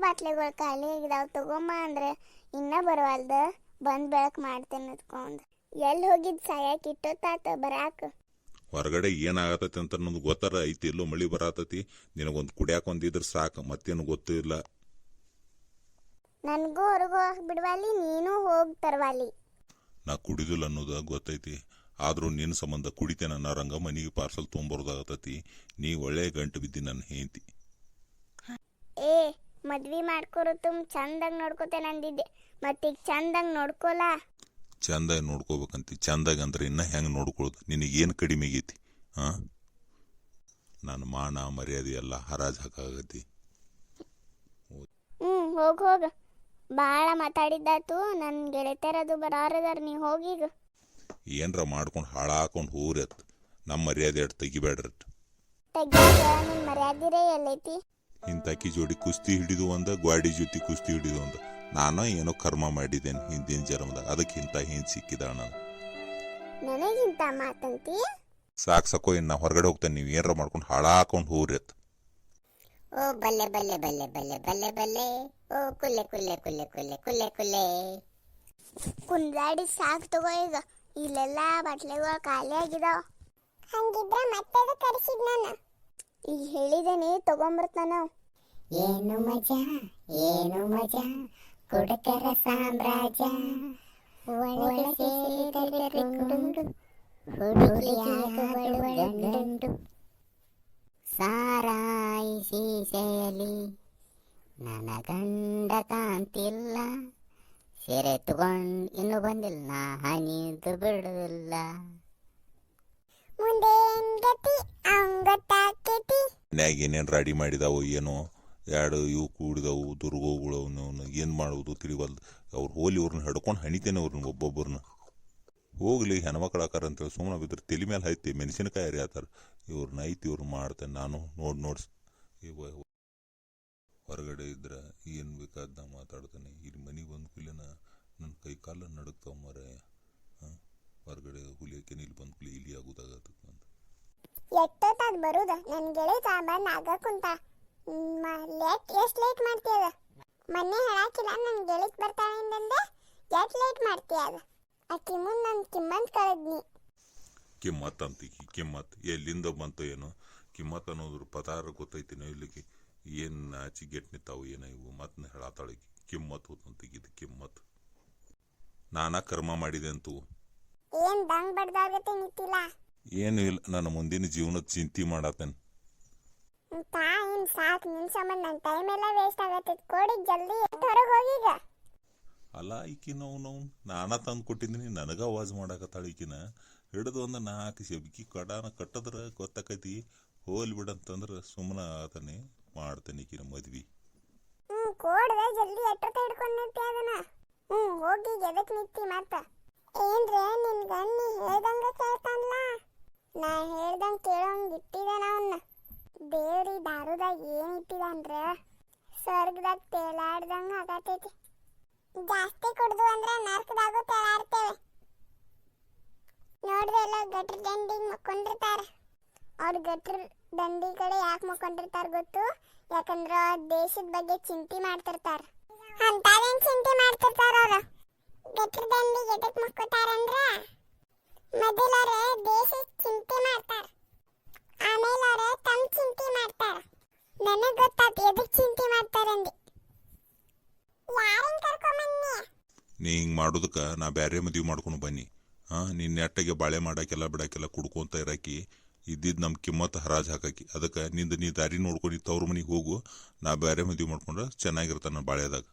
ಬಾಟ್ಲಿಗಳು ಖಾಲಿ ಆಗಿದಾವ ತಗೊಂಬ ಅಂದ್ರೆ ಇನ್ನ ಬರವಲ್ದ. ಬಂದ್ ಬೆಳಕ್ ಮಾಡ್ತೇನೆ ಅದ್ಕೊಂಡ್ ಎಲ್ಲಿ ಹೋಗಿದ್ ಸಾಯಕ್ ಇಟ್ಟೊತ್ತಾತ ಬರಾಕ. ಹೊರಗಡೆ ಏನಾಗತೈತಿ ಅಂತ ಅನ್ನೋದು ಗೊತ್ತಾರ ಐತಿ. ಎಲ್ಲೋ ಮಳಿ ಬರತೈತಿ, ನಿನಗೊಂದು ಕುಡಿಯಾಕ ಒಂದಿದ್ರ ಸಾಕು, ಮತ್ತೇನು ಗೊತ್ತಿಲ್ಲ. ನನ್ಗೂ ಹೊರಗೆ ಹೋಗಕ್ ಬಿಡ್ವಾಲಿ, ನೀನು ಹೋಗ್ ತರ್ವಾಲಿ. ನಾ ಕುಡಿದಿಲ್ಲ ಅನ್ನೋದ ಗೊತ್ತೈತಿ, ಆದ್ರೂ ನಿನ್ನ ಸಂಬಂಧ ಕುಡಿತೇನೆ ಅನ್ನರಂಗ ಮನಿಗೆ ಪಾರ್ಸಲ್ ತೊಗೊಂಬರೋದಾಗತೈತಿ. ನೀ ಒಳ್ಳೆ ಗಂಟು ಬಿದ್ದಿ ನನ್ನ ಹೆಂಡತಿ. ಏ ಮದ್ವಿ ಮಾಡ್ಕೊರು ಚಂದಾಗ ನೋಡ್ಕೋತೇನೆ ಅಂದಿದ್ದೆ, ಮತ್ತೀಗ ಚಂದಾಗ ನೋಡ್ಕೊಲ. ಚಂದಾಗ ನೋಡ್ಕೋಬೇಕಂತಿ. ಚಂದಾಗ ಅಂದ್ರೆ ಇನ್ನ ಹೆಂಗ್ ನೋಡ್ಕೊಳ್ಳೋದು? ನಿನಗೇನು ಕಡಿಮೆ ಆಗೈತಿ? ನನ್ನ ಮಾನ ಮರ್ಯಾದೆ ಎಲ್ಲ ಹರಾಜ್ ಹಾಕಾಗತಿ. ಹೋಗ್ ಹೋಗ, ಬಾಳ ಮಾತಾಡಿದ್ದಾತು. ನನ್ ಗೆಳತಿಯರದು ಬರಾರದಾರ, ನೀ ಹೋಗೀಗ. ಏನ್ರ ಮಾಡ್ಕೊಂಡು ಹಾಳಾಕೊಂಡು ಹೋಗ್ರತ್. ನಮ್ಮ ಮರ್ಯಾದೆ ಅಟ್ ತೆಗಿಬೇಡ್ರಟ್. ತೆಗ್ಯಾಗ ನಿನ್ ಮರ್ಯಾದಿರೇ ಎಲ್ಲೈತಿ? ಇಂತಾಕಿ ಜೋಡಿ ಕುಸ್ತಿ ಹಿಡಿದು ಒಂದ, ಗ್ವಾಡಿ ಜೊತೆ ಕುಸ್ತಿ ಹಿಡಿದು ಒಂದ. ನಾನು ಏನೋ ಕರ್ಮ ಮಾಡಿದ್ದೇನೆ ಹಿಂದಿನ ಜನ್ಮದಾಗ, ಅದಕ್ಕೆ ಇಂತ ಹಿಂದ್ ಸಿಕ್ಕಿದಾಳ ನಾನು. ನನಗಿಂತ ಮಾತಂತಿ? ಸಾಕೋ, ಇನ್ನ ಹೊರಗಡೆ ಹೋಗ್ತೇನೆ. ನೀವು ಏನಾರ ಮಾಡ್ಕೊಂಡು ಹಾಳಾಕೊಂಡು ಹೋಗ್ರತ್. ಓ ಬಲ್ಲೆ ಬಲ್ಲೆ ಬಲ್ಲೆ ಬಲ್ಲೆ ಬಲ್ಲೆ ಬಲ್ಲೆ, ಓ ಕುಲ್ಲೆ ಕುಲ್ಲೆ ಕುಲ್ಲೆ ಕುಲ್ಲೆ ಕುಲ್ಲೆ ಕುಲ್ಲೆ. ಕುಂದಾಡಿ ಸಾಕ್ ತಗೋ ಈಗ, ಇಲ್ಲೆಲ್ಲ ಬಾಟ್ಲಿಗಳು ಖಾಲಿ ಆಗಿದಾವ. ಹಂಗಿದ್ರ ಮತ್ತೆ ಕರೆಸಿದ್ ನಾನು. ಈಗ ಹೇಳಿದೇನಿ, ತಗೊಂಬರ್ತಾನ. ಏನು ಮಜಾ ಏನು ಮಜಾ, ಕುಡಕರ ಸಾಮ್ರಾಜ್ಯ, ಒಳಗೆ ಸೇರಿಕೊಂಡು ಹುಡುಗಿಯಾಗುವಳು ಗಂಡು. ಸಾರಾಯಿ ಸೀಸೆಯಲ್ಲಿ ನನ್ನ ಗಂಡ ಕಾಂತಿಲ್ಲ, ಸೀರೆ ತಗೊಂಡ್ ಇನ್ನು ಬಂದಿಲ್ಲ, ನಾ ಹನಿದು ಬಿಡುದಿಲ್ಲ. ಮುಂದೆ ಗತಿ ಅಂಗತಾಕೇತಿ. ಮನ್ಯಾಗ ಏನೇನು ರೆಡಿ ಮಾಡಿದಾವು ಏನೋ, ಎರಡು ಇವು ಕೂಡಿದವು ದುರ್ಗೋಗಳು. ಏನು ಮಾಡುವುದು ತಿಳಿವಲ್ದು. ಅವ್ರು ಹೋಲಿ ಇವ್ರನ್ನ ಹಿಡ್ಕೊಂಡು ಹಣಿತೇನೆ ಅವ್ರನ್ನ ಒಬ್ಬೊಬ್ಬರನ್ನ. ಹೋಗ್ಲಿ, ಹೆಣ್ಮಕ್ಳು ಆಕಾರ ಅಂತೇಳಿ ಸುಮ್ಮನೆ ಬಿದ್ರೆ ತಲೆ ಮೇಲೆ ಐತಿ ಮೆಣಸಿನಕಾಯಿ ಅರಿಯಾತಾರ. ಇವ್ರನ್ನ ಐತಿ ಇವ್ರು ಮಾಡ್ತೇನೆ ನಾನು. ನೋಡ್ಸ್ ಹೊರಗಡೆ ಇದ್ರೆ ಏನು ಬೇಕಾದ ನಾ ಮಾತಾಡ್ತೇನೆ. ಇಲ್ಲಿ ಮನೆಗೆ ಬಂದು ಕೂಲಿನ ನನ್ನ ಕೈ ಕಾಲ ನಡುಕ್ತಾವ ಮರ. ಹೊರಗಡೆ ಹುಲಿಯಕ್ಕೆ ಇಲ್ಲಿ ಬಂದು ಕೂಲಿ ಇಲ್ಲಿ ಆಗೋದಾಗತ್ತ ಅಂತ. ಎಷ್ಟೊತ್ತಾದ್ ಬರುದ? ನನ್ ಗೆಳೆತ ಬಂದ್ ಆಗ ಕುಂತ. ಎಷ್ಟ್ ಲೇಟ್ ಮಾಡ್ತೀಯದ? ಮೊನ್ನೆ ಹೇಳಾಕಿಲ್ಲ ನನ್ ಗೆಳಿತ್ ಬರ್ತಾಳೆ ಅಂದಂದೆ, ಎಷ್ಟ್ ಲೇಟ್ ಮಾಡ್ತೀಯದ? ಆಕಿ ಮುಂದ್ ನನ್ ಕಿಮ್ಮತ್ ಕಳೆದ್ನಿ. ಕಿಮ್ಮತ್ ಅಂತೀಕಿ? ಕಿಮ್ಮತ್ ಎಲ್ಲಿಂದ ಬಂತು ಏನೋ? ಕಿಮ್ಮತ್ ಅನ್ನೋದ್ರ ಪದಾರ ಗೊತ್ತೈತಿನೋ ಇಲ್ಲಿಗೆ? ಏನು ನಾಚಿ ಗೆಟ್ ನಿಂತಾವು ಏನೋ ಇವು? ಮತ್ನ ಹೇಳಾತಾಳಿಕಿ ಕಿಮ್ಮತ್ ಹೋತಂತೀಗಿದ್ದು ಕಿಮ್ಮತ್. ನಾನಾ ಕರ್ಮ ಮಾಡಿದೆ ಅಂತೂ. ಏನ್ ದಂಗ್ ಬಡ್ದಾಗತ್ತೆ ನಿಂತಿಲ್ಲ? ಏನು ಇಲ್ಲ, ನನ್ನ ಮುಂದಿನ ಜೀವನದ ಚಿಂತೆ ಮಾಡತ್ತೇನೆ. ಇನ್ ಸಾಕ್, ನಿನ್ ಸಂಬಂಧ ನನ್ ಟೈಮ್ ಎಲ್ಲ ವೇಸ್ಟ್ ಆಗತ್ತೆ. ಕೊಡಿ ಜಲ್ದಿ, ಹೊರಗೆ ಹೋಗೀಗ. ಅಲ್ಲ ಈಕಿ ನಾವು ನಾನಾ ತಂದು ಕೊಟ್ಟಿದ್ದೀನಿ, ನನಗ ಆವಾಜ್ ಮಾಡಾಕತ್ತಾಳ ಈಕಿನ. ಹಿಡಿದು ಒಂದು 4 ಶಬ್ಕಿ ಕಡಾನ ಕಟ್ಟದ್ರ ಗೊತ್ತಾಕೈತಿ. ಹೋಲ್ ಬಿಡಂತಂದ್ರ ಸುಮ್ಮನೆ ಆತನೆ ಮಾಡ್ತೇನೆ ಈಕಿನ ಮದ್ವಿ. ಕೋಡ್ದೆ ಜಲ್ದಿ ಎಟ್ಟೊತ್ತ ಹಿಡ್ಕೊಂಡು ನಿಂತಿ ಅದನ್ನ. ಹೋಗಿ ಎದಕ್ ನಿಂತಿ ಮತ್ತ? ಏನ್ರೆ ನಿನ್ ಗಂಡ ಹೇಳ್ದಂಗ ಕೇಳ್ತಾನಲ್ಲ? ನಾ ಹೇಳ್ದಂಗ ಕೇಳೋಂಗ್ ಇಟ್ಟಿದಾನ ಅವನ್ನ. ದೇವ್ರಿ ದಾರುದಾಗ ಏನ್ ಇಟ್ಟಿದಾನ್ರ, ಸ್ವರ್ಗದಾಗ ತೇಲಾಡ್ದಂಗ ಆಗತೈತಿ. ಜಾಸ್ತಿ ಕುಡ್ದು ಅಂದ್ರೆ ನರ್ಕದಾಗೂ ತೇಲಾಡ್ತೇವೆ. ನೋಡ್ರಿ ಎಲ್ಲ ಗಟ್ರ ದಂಡಿಗೆ ಮಕ್ಕೊಂಡಿರ್ತಾರ. ಅವ್ರ ಗಟ್ರ ದಂಡಿ ಕಡೆ ಯಾಕೆ ಮಕ್ಕೊಂಡಿರ್ತಾರ ಗೊತ್ತು? ಯಾಕಂದ್ರ ದೇಶದ ಬಗ್ಗೆ ಚಿಂತೆ ಮಾಡ್ತಿರ್ತಾರ. ಅಂತವೇನ್ ಚಿಂತೆ ಮಾಡ್ತಿರ್ತಾರ ಅವ್ರ? ಗಟ್ರ ದಂಡಿಗೆ ಎದಕ್ ಮಕ್ಕೋತಾರಂದ್ರ, ಮೊದಲವ್ರ ದೇಶದ ಚಿಂತೆ ಮಾಡ್ತಾರ, ಆಮೇಲೆ ಅವ್ರ ತಮ್ಮ ಚಿಂತೆ ಮಾಡ್ತಾರ. ನನಗ್ ಗೊತ್ತಾತ ಎದಕ್ ಚಿಂತೆ ಮಾಡ್ತಾರಂದಿ. ಯಾರನ್ ಕರ್ಕೊಂಬನ್ನಿ? ನೀ ಹಿಂಗೆ ಮಾಡೋದಕ್ಕ ನಾ ಬ್ಯಾರೆ ಮದ್ವಿ ಮಾಡ್ಕೊಂಡು ಬನ್ನಿ. ನಿನ್ನ ನೆಟ್ಟಗೆ ಬಾಳೆ ಮಾಡಾಕೆಲ್ಲ ಬಿಡಾಕೆಲ್ಲ ಕುಡ್ಕೊಂತ ಇರಾಕಿ ಇದ್ದಿದ್ದು ನಮ್ಮ ಕಿಮ್ಮತ್ ಹರಾಜ್ ಹಾಕಾಕಿ. ಅದಕ್ಕೆ ನಿಂದ ನೀ ದಾರಿ ನೋಡ್ಕೊಂಡು ತವ್ರ ಮನೆಗೆ ಹೋಗು. ನಾ ಬ್ಯಾರೆ ಮದ್ವಿ ಮಾಡ್ಕೊಂಡ್ರೆ ಚೆನ್ನಾಗಿರ್ತಾನ ಬಾಳೆದಾಗ.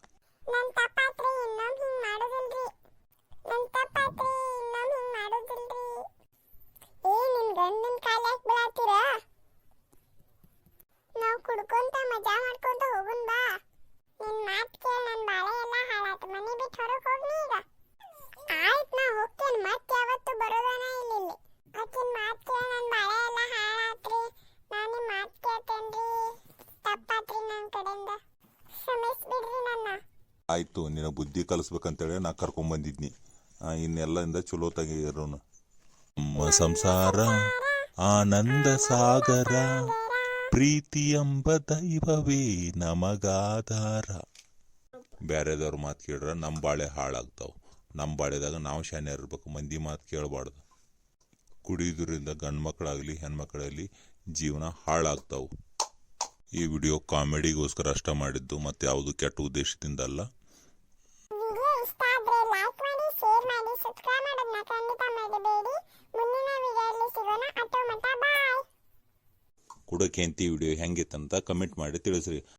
ನಾವು ಕುಡ್ಕೊಂತ ಮಜಾ ಮಾಡ್ಕೊಂತ ಹೋಗುನ್ ಬಾ. ನಿನ್ ಮಾತ್ ಕೇಳಿ ನನ್ ಬಾಳೆ ಎಲ್ಲ ಹಾಳಾತು. ಮನೆ ಬಿಟ್ಟು ಹೊರಗೆ ಹೋಗ್ನಿ ಈಗ. ಆಯ್ತು, ನಾ ಹೋಗ್ತೇನೆ. ಮತ್ತೆ ಯಾವತ್ತು ಬರೋದನ ಇಲ್ಲಿ. ಆಕಿನ ಮಾತ್ ಕೇಳಿ ನನ್ ಬಾಳೆ ಎಲ್ಲ ಹಾಳಾತ್ರಿ. ನಾನು ನಿಮ್ ಮಾತ್ ಕೇಳ್ತೇನ್ರಿ. ತಪ್ಪಾತ್ರಿ ನನ್ನ ಕಡೆಯಿಂದ, ಕ್ಷಮಿಸ್ಬಿಡ್ರಿ ನನ್ನ. ಆಯ್ತು, ನಿನ್ನ ಬುದ್ಧಿ ಕಲಿಸ್ಬೇಕಂತೇಳಿ ನಾ ಕರ್ಕೊಂಬಂದಿದ್ನಿ. ಇನ್ನೆಲ್ಲಿಂದ ಚಲೋತಾಗಿ ಇರೋನು. ನಮ್ಮ ಸಂಸಾರ ಆನಂದ ಸಾಗರ, ಪ್ರೀತಿ ಎಂಬ ದೈವವೇ ನಮಗಾಧಾರ. ಬ್ಯಾರೆದವ್ರ ಮಾತು ಕೇಳ್ರ ನಮ್ಮ ಬಾಳೆ ಹಾಳಾಗ್ತಾವ. ನಮ್ಮ ಬಾಳೆದಾಗ ನಾವು ಶಾನ್ಯಾರ ಇರ್ಬೇಕು, ಮಂದಿ ಮಾತು ಕೇಳಬಾರ್ದು. ಕುಡಿಯೋದ್ರಿಂದ ಗಂಡು ಮಕ್ಕಳಾಗಲಿ ಹೆಣ್ಮಕ್ಳಾಗಲಿ ಜೀವನ ಹಾಳಾಗ್ತಾವು. ಈ ವಿಡಿಯೋ ಕಾಮಿಡಿಗೋಸ್ಕರ ಅಷ್ಟ ಮಾಡಿದ್ದು, ಮತ್ತೆ ಯಾವುದು ಕೆಟ್ಟ ಉದ್ದೇಶದಿಂದ ಅಲ್ಲ. ವಿಡಿಯೋ ಇಷ್ಟ ಆದ್ರೆ ಲೈಕ್ ಮಾಡಿ, ಶೇರ್ ಮಾಡಿ, ಸಬ್ಸ್ಕ್ರೈಬ್ ಮಾಡೋದನ್ನ ಖಂಡಿತ ಮರಿಬೇಡಿ. ಮುಂದಿನ ವಿಡಿಯೋದಲ್ಲಿ ಸಿಗೋಣ. ಅಟೋ ಮಟ ಬಾಯ್. ಕುಡಕೆಂತಿ ವಿಡಿಯೋ ಹೆಂಗಿತ್ತಂತ ಕಮೆಂಟ್ ಮಾಡಿ ತಿಳಿಸ್ರಿ.